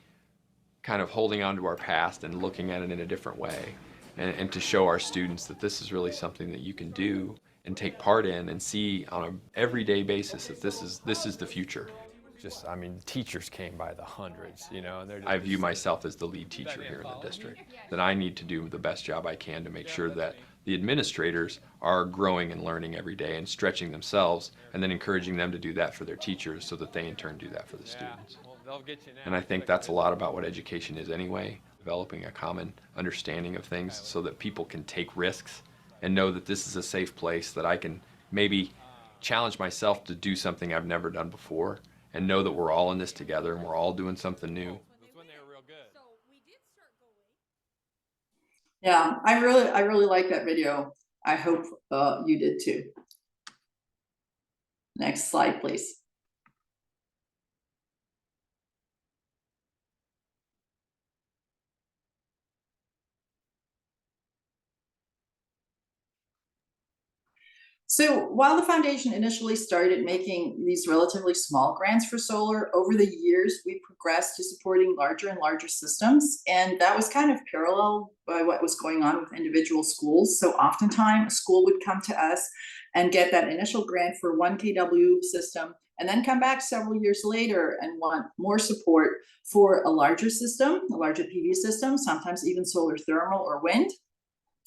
kind of holding on to our past and looking at it in a different way, and to show our students that this is really something that you can do and take part in and see on an everyday basis that this is the future. I mean, teachers came by the hundreds, you know, and I view myself as the lead teacher here in the district, that I need to do the best job I can to make sure that the administrators are growing and learning every day and stretching themselves, and then encouraging them to do that for their teachers so that they in turn do that for the students. And I think that's a lot about what education is anyway, developing a common understanding of things so that people can take risks and know that this is a safe place, that I can maybe challenge myself to do something I've never done before, and know that we're all in this together and we're all doing something new. Yeah, I really like that video. I hope you did too. Next slide, please. So while the foundation initially started making these relatively small grants for solar, over the years, we progressed to supporting larger and larger systems. And that was kind of parallel by what was going on with individual schools. So oftentimes a school would come to us and get that initial grant for 1 kW system, and then come back several years later and want more support for a larger system, a larger PV system, sometimes even solar thermal or wind.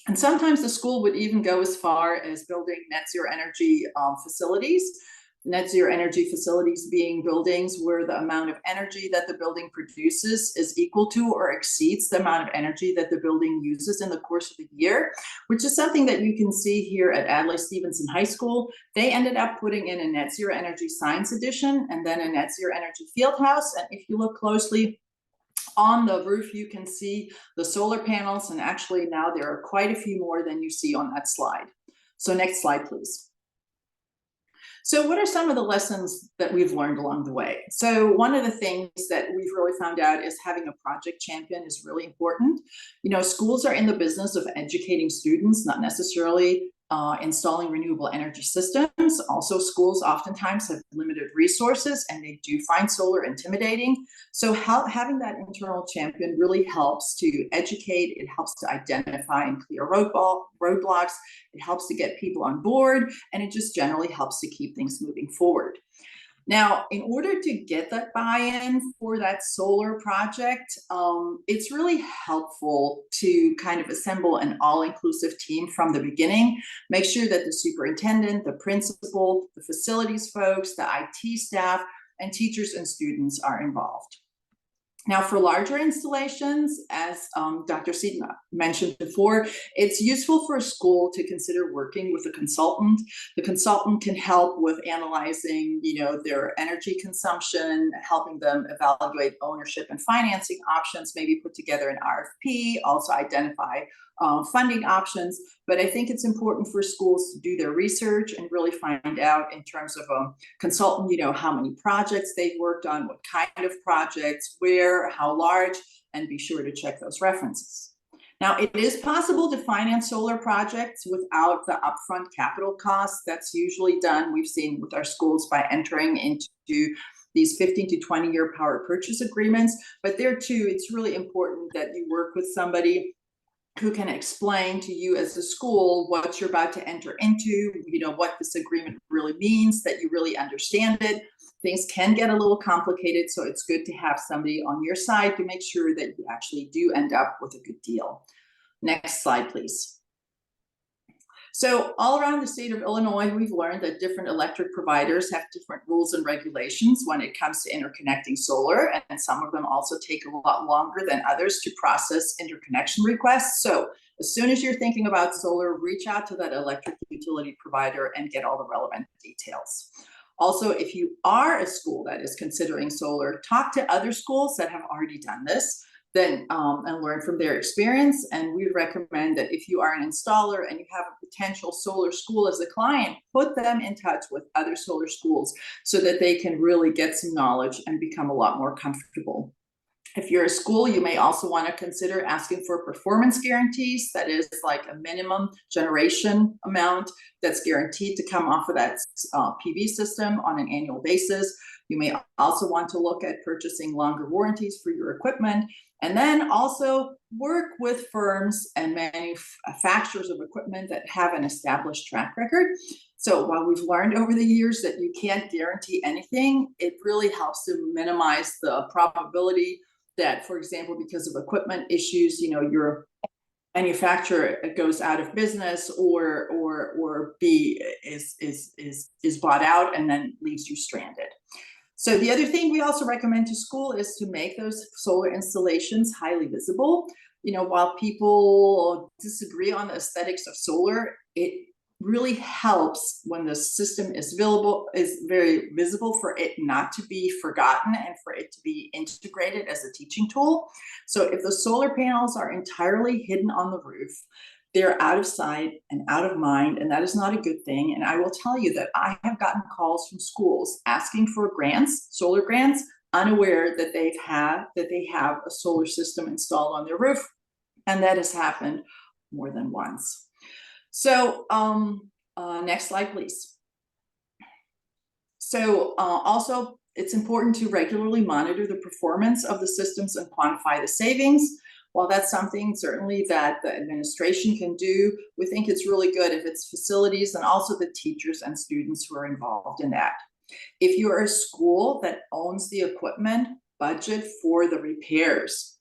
And sometimes the school would even go as far as building net zero energy facilities. Net zero energy facilities being buildings where the amount of energy that the building produces is equal to or exceeds the amount of energy that the building uses in the course of the year, which is something that you can see here at Adlai Stevenson High School. They ended up putting in a net zero energy science edition and then a net zero energy field house. And if you look closely, on the roof, you can see the solar panels, and actually now there are quite a few more than you see on that slide. So next slide, please. So what are some of the lessons that we've learned along the way? So one of the things that we've really found out is having a project champion is really important. You know, schools are in the business of educating students, not necessarily installing renewable energy systems. Also, schools oftentimes have limited resources and they do find solar intimidating. So having that internal champion really helps to educate, it helps to identify and clear roadblocks, it helps to get people on board, and it just generally helps to keep things moving forward. Now, in order to get that buy-in for that solar project, it's really helpful to kind of assemble an all-inclusive team from the beginning. Make sure that the superintendent, the principal, the facilities folks, the IT staff, and teachers and students are involved. Now, for larger installations, as Dr. Seaton mentioned before, it's useful for a school to consider working with a consultant. The consultant can help with analyzing, their energy consumption, helping them evaluate ownership and financing options, maybe put together an RFP, also identify funding options. But I think it's important for schools to do their research and really find out in terms of a consultant, how many projects they've worked on, what kind of projects, where, how large, and be sure to check those references. Now, it is possible to finance solar projects without the upfront capital costs. That's usually done, we've seen with our schools, by entering into these 15 to 20-year power purchase agreements. But there too, it's really important that you work with somebody who can explain to you as a school what you're about to enter into, what this agreement really means, that you really understand it. Things can get a little complicated, so it's good to have somebody on your side to make sure that you actually do end up with a good deal. Next slide, please. So all around the state of Illinois, we've learned that different electric providers have different rules and regulations when it comes to interconnecting solar, and some of them also take a lot longer than others to process interconnection requests. So as soon as you're thinking about solar, reach out to that electric utility provider and get all the relevant details. Also, if you are a school that is considering solar, talk to other schools that have already done this. And learn from their experience. And we recommend that if you are an installer and you have a potential solar school as a client, put them in touch with other solar schools so that they can really get some knowledge and become a lot more comfortable. If you're a school, you may also want to consider asking for performance guarantees. That is like a minimum generation amount that's guaranteed to come off of that PV system on an annual basis. You may also want to look at purchasing longer warranties for your equipment, and then also work with firms and manufacturers of equipment that have an established track record. So while we've learned over the years that you can't guarantee anything, it really helps to minimize the probability that, for example, because of equipment issues, your manufacturer goes out of business or is bought out and then leaves you stranded. So the other thing we also recommend to school is to make those solar installations highly visible. While people disagree on the aesthetics of solar, it really helps when the system is very visible, for it not to be forgotten and for it to be integrated as a teaching tool. So if the solar panels are entirely hidden on the roof, they're out of sight and out of mind, and that is not a good thing. And I will tell you that I have gotten calls from schools asking for grants, solar grants, unaware that they have a solar system installed on their roof, and that has happened more than once. So next slide, please. So also, it's important to regularly monitor the performance of the systems and quantify the savings. While that's something certainly that the administration can do, we think it's really good if it's facilities and also the teachers and students who are involved in that. If you're a school that owns the equipment, budget for the repairs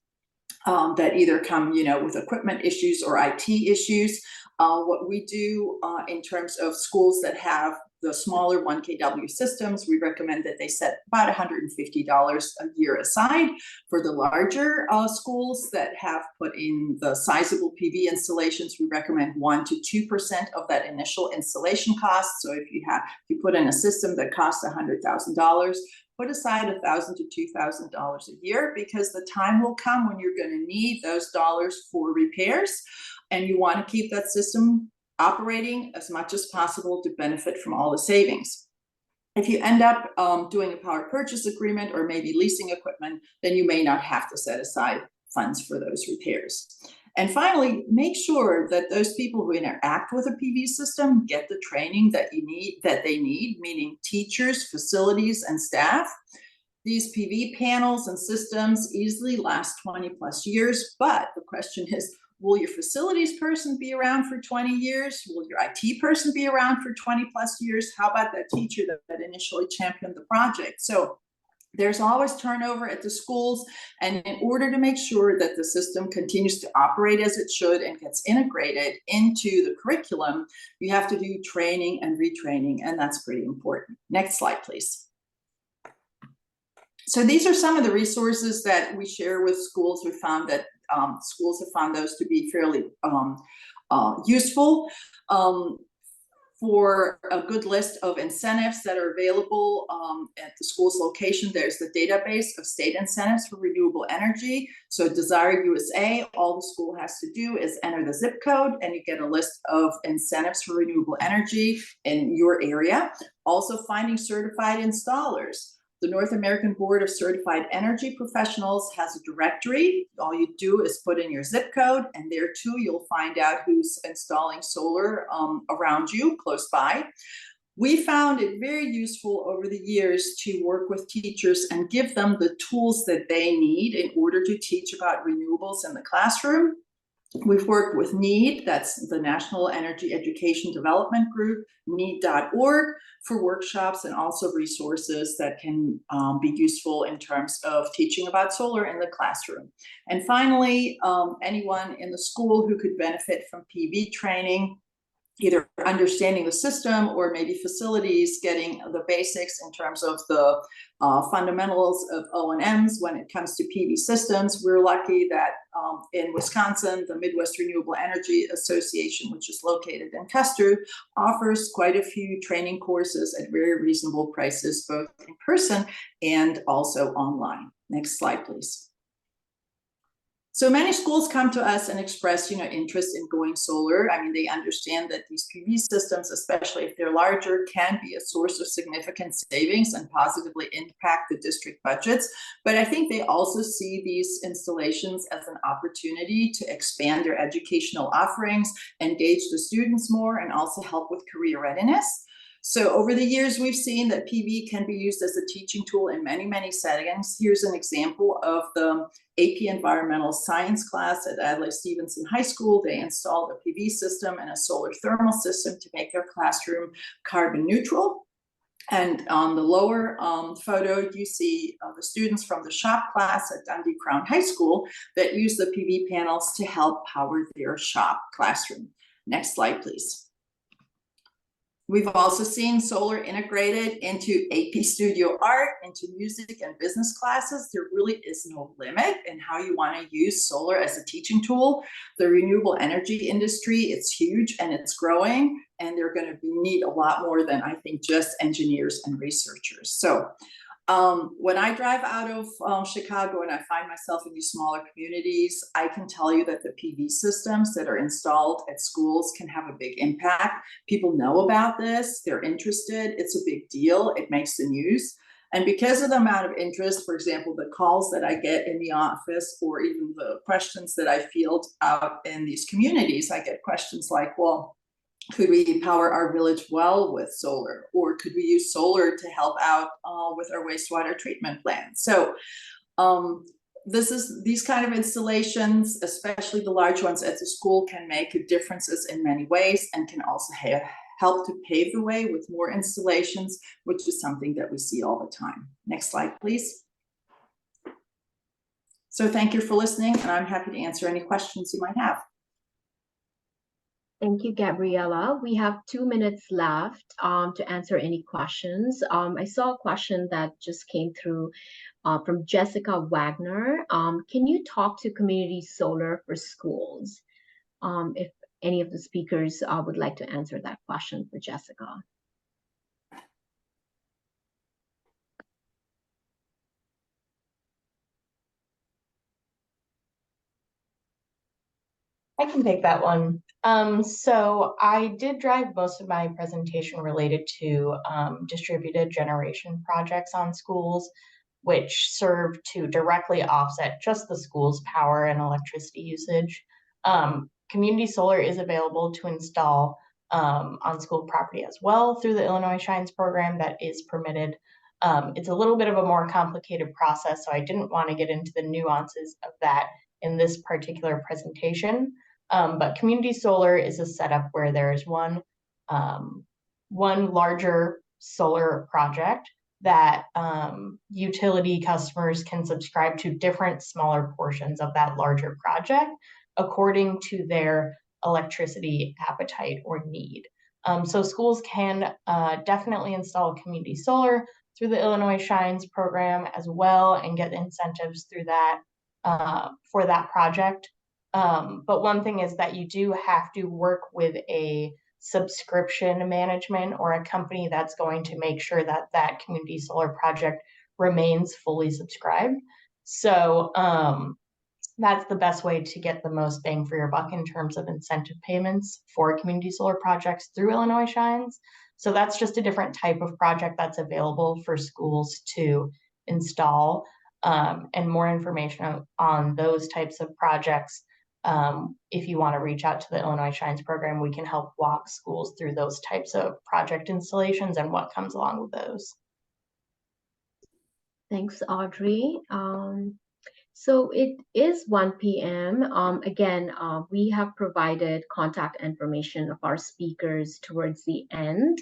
that either come, with equipment issues or IT issues. What we do in terms of schools that have the smaller 1 kW systems, we recommend that they set about $150 a year aside. For the larger schools that have put in the sizable PV installations, we recommend 1% to 2% of that initial installation cost. So if you put in a system that costs $100,000, put aside $1,000 to $2,000 a year, because the time will come when you're going to need those dollars for repairs, and you want to keep that system operating as much as possible to benefit from all the savings. If you end up doing a power purchase agreement or maybe leasing equipment, then you may not have to set aside funds for those repairs. And finally, make sure that those people who interact with a PV system get the training that they need, meaning teachers, facilities, and staff. These PV panels and systems easily last 20 plus years, but the question is, will your facilities person be around for 20 years? Will your IT person be around for 20 plus years? How about that teacher that initially championed the project? So there's always turnover at the schools, and in order to make sure that the system continues to operate as it should and gets integrated into the curriculum, you have to do training and retraining, and that's pretty important. Next slide, please. So these are some of the resources that we share with schools. We found that schools have found those to be fairly useful. For a good list of incentives that are available at the school's location, there's the database of state incentives for renewable energy. So Desire USA, all the school has to do is enter the zip code and you get a list of incentives for renewable energy in your area. Also finding certified installers. The North American Board of Certified Energy Professionals has a directory. All you do is put in your zip code, and there too you'll find out who's installing solar around you, close by. We found it very useful over the years to work with teachers and give them the tools that they need in order to teach about renewables in the classroom. We've worked with NEED, that's the National Energy Education Development Group, need.org, for workshops and also resources that can be useful in terms of teaching about solar in the classroom. And finally, anyone in the school who could benefit from PV training, either understanding the system or maybe facilities, getting the basics in terms of the fundamentals of O&Ms when it comes to PV systems. We're lucky that in Wisconsin, the Midwest Renewable Energy Association, which is located in Custer, offers quite a few training courses at very reasonable prices, both in person and also online. Next slide, please. So many schools come to us and express, interest in going solar. I mean, they understand that these PV systems, especially if they're larger, can be a source of significant savings and positively impact the district budgets. But I think they also see these installations as an opportunity to expand their educational offerings, engage the students more, and also help with career readiness. So over the years, we've seen that PV can be used as a teaching tool in many, many settings. Here's an example of the AP Environmental Science class at Adlai Stevenson High School. They installed a PV system and a solar thermal system to make their classroom carbon neutral. And on the lower photo, you see the students from the shop class at Dundee Crown High School that use the PV panels to help power their shop classroom. Next slide, please. We've also seen solar integrated into AP Studio Art, into music and business classes. There really is no limit in how you want to use solar as a teaching tool. The renewable energy industry, it's huge and it's growing, and they're going to need a lot more than, I think, just engineers and researchers. So when I drive out of Chicago and I find myself in these smaller communities, I can tell you that the PV systems that are installed at schools can have a big impact. People know about this, they're interested, it's a big deal, it makes the news. And because of the amount of interest, for example, the calls that I get in the office or even the questions that I field out in these communities, I get questions like, well, could we power our village well with solar? Or could we use solar to help out with our wastewater treatment plant? So these kind of installations, especially the large ones at the school, can make differences in many ways and can also help to pave the way with more installations, which is something that we see all the time. Next slide, please. So thank you for listening, and I'm happy to answer any questions you might have. Thank you, Gabriella. We have 2 minutes left to answer any questions. I saw a question that just came through from Jessica Wagner. Can you talk to community solar for schools? If any of the speakers would like to answer that question for Jessica. I can take that one. So I did drive most of my presentation related to distributed generation projects on schools, which serve to directly offset just the school's power and electricity usage. Community solar is available to install on school property as well through the Illinois Shines program that is permitted. It's a little bit of a more complicated process, so I didn't want to get into the nuances of that in this particular presentation. But community solar is a setup where there is one larger solar project that utility customers can subscribe to different smaller portions of that larger project according to their electricity appetite or need. So schools can definitely install community solar through the Illinois Shines program as well and get incentives through that for that project. But one thing is that you do have to work with a subscription management or a company that's going to make sure that that community solar project remains fully subscribed. So that's the best way to get the most bang for your buck in terms of incentive payments for community solar projects through Illinois Shines. So that's just a different type of project that's available for schools to install. And more information on those types of projects, if you want to reach out to the Illinois Shines program, we can help walk schools through those types of project installations and what comes along with those. Thanks, Audrey. So it is 1 p.m. Again, we have provided contact information of our speakers towards the end.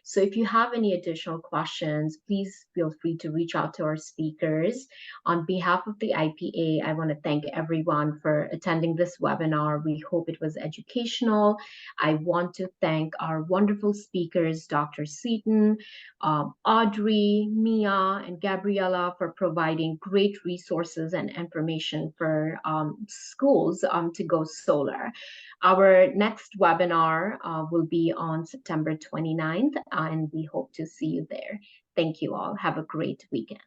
So if you have any additional questions, please feel free to reach out to our speakers. On behalf of the IPA, I want to thank everyone for attending this webinar. We hope it was educational. I want to thank our wonderful speakers, Dr. Seaton, Audrey, Mia, and Gabriella for providing great resources and information for schools to go solar. Our next webinar will be on September 29th, and we hope to see you there. Thank you all. Have a great weekend.